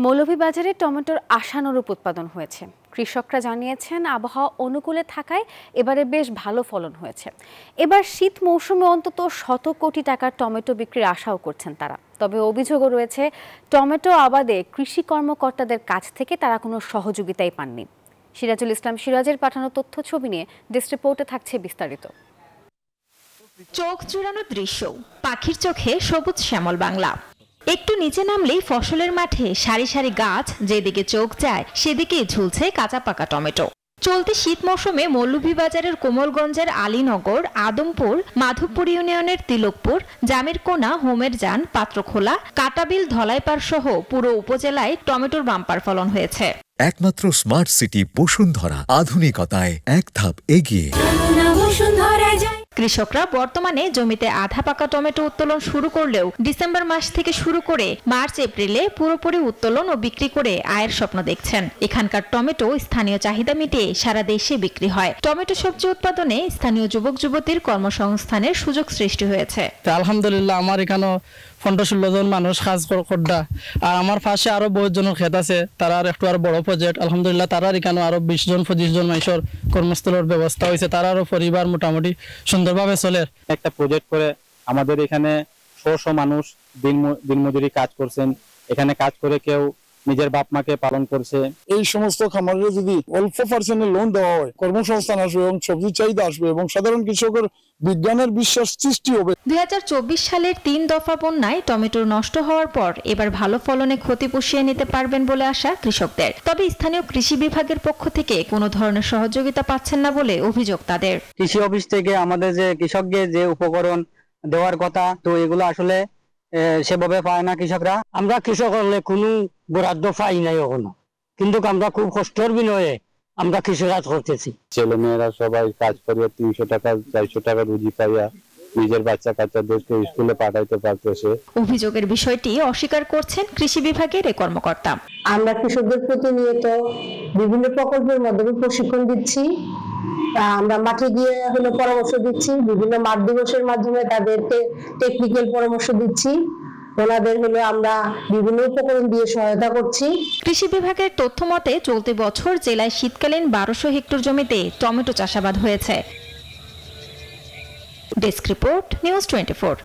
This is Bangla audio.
মৌলভীবাজারে টমেটোর আশানুরূপ উৎপাদন হয়েছে। কৃষকরা জানিয়েছেন আবহাওয়া অনুকূলে থাকায় এবারে বেশ ভালো ফলন হয়েছে। এবার শীত মৌসুমে অন্তত 100 কোটি টাকার টমেটো বিক্রির আশাও করছেন তারা। তবে অভিযোগও রয়েছে, টমেটো আবাদে কৃষি কর্মকর্তাদের কাছ থেকে তারা কোনো সহযোগিতাই পাননি। সিরাজুল ইসলাম সিরাজের পাঠানো তথ্য ছবি নিয়ে ডেস্ক রিপোর্টে থাকছে বিস্তারিত। চোখ জুড়ানো দৃশ্য, পাখির চোখে সবুজ শ্যামল বাংলা। একটু নিচে নামলেই ফসলের মাঠে সারি সারি গাছ, যেদিকে চোখ যায় সেদিকেই ঝুলছে কাঁচা পাকা টমেটো। চলতি শীত মৌসুমে মৌলভীবাজারের কোমলগঞ্জের আলীনগর, আদমপুর, মাধবপুর ইউনিয়নের তিলকপুর, জামিরকোনা, হোমেরজান, পাত্রখোলা, কাটাবিল, ধলাইপাড় সহ পুরো উপজেলায় টমেটোর বাম্পার ফলন হয়েছে। একমাত্র স্মার্ট সিটি বসুন্ধরা, আধুনিকতায় এক ধাপ এগিয়ে। কৃষকরা বর্তমানে জমিতে আধা পাকা টমেটো উত্তোলন শুরু করলেও ডিসেম্বর মাস থেকে শুরু করে মার্চ এপ্রিলে পুরোপুরি উত্তোলন ও বিক্রি করে আয়ের স্বপ্ন দেখছেন। এখানকার টমেটো স্থানীয় চাহিদা মিটিয়ে সারা দেশে বিক্রি হয়। টমেটো সবজি উৎপাদনে স্থানীয় যুবক যুবতীর কর্মসংস্থানের সুযোগ সৃষ্টি হয়েছে। আলহামদুলিল্লাহ, আমার এখানে 15-16 জন মানুষ কাজ করডা, আর আমার পাশে আরো বহুত জনের ক্ষেত আছে, তারা একটু আরো বড় প্রজেক্ট। আলহামদুলিল্লাহ, তারা এখানে আরো 20-25 জন মানুষের কর্মস্থলের ব্যবস্থা হয়েছে। তারারও পরিবার মোটামুটি সুন্দরভাবে চলে। একটা প্রজেক্ট করে আমাদের এখানে 100 মানুষ দিনমজুরি কাজ করছেন। এখানে কাজ করে কেউ নিজের বাপ মাকে পালন করছে। এই সমস্ত খামারে যদি অল্প পার্সেন্টে লোন দেওয়া হয়, কর্মসংস্থান আসবে এবং সবজির চাহিদা আসবে এবং সাধারণ কৃষকের বিজ্ঞানের বিশ্বাস সৃষ্টি হবে। 2024 সালের 3 দফা বন্যায় টমেটো নষ্ট হওয়ার পর এবার ভালো ফলনে ক্ষতি পুষিয়ে নিতে পারবেন বলে আশা কৃষকদের। তবে স্থানীয় কৃষি বিভাগের পক্ষ থেকে কোনো ধরনের সহযোগিতা পাচ্ছেন না বলে অভিযোগ তাদের। কৃষি অফিস থেকে আমাদের যে কৃষকদের যে উপকরণ দেওয়ার কথা, তো এগুলো আসলে সেভাবে পায় না কৃষকরা। আমরা কৃষক হলে কোনো বরাদ্দ পাই নাই এখনো, কিন্তু আমরা খুব কষ্টের বিনয়ে আমরা কৃষিকাজ করতেছি। ছেলে মেয়েরা সবাই কাজ করে 300 টাকা 400 টাকা রুজি পাইয়া নিজের বাচ্চা কাচ্চাদেরকে স্কুলে পাঠাইতে পারতেছে। অভিযোগের বিষয়টি অস্বীকার করছেন কৃষি বিভাগের এই কর্মকর্তা। আমরা কৃষকদের প্রতিনিয়ত বিভিন্ন প্রকল্পের মাধ্যমে প্রশিক্ষণ দিচ্ছি, আমরা মাঠে গিয়ে পরামর্শ দিচ্ছি, বিভিন্ন মাঠ দিবসের মাধ্যমে তাদেরকে টেকনিক্যাল পরামর্শ দিচ্ছি, ওনাদের আমরা বিভিন্ন উপকরণ দিয়ে সহায়তা করছি। কৃষি বিভাগের তথ্য মতে চলতি বছর জেলায় শীতকালীন 1200 হেক্টর জমিতে টমেটো চাষাবাদ হয়েছে। Desk report, news 24।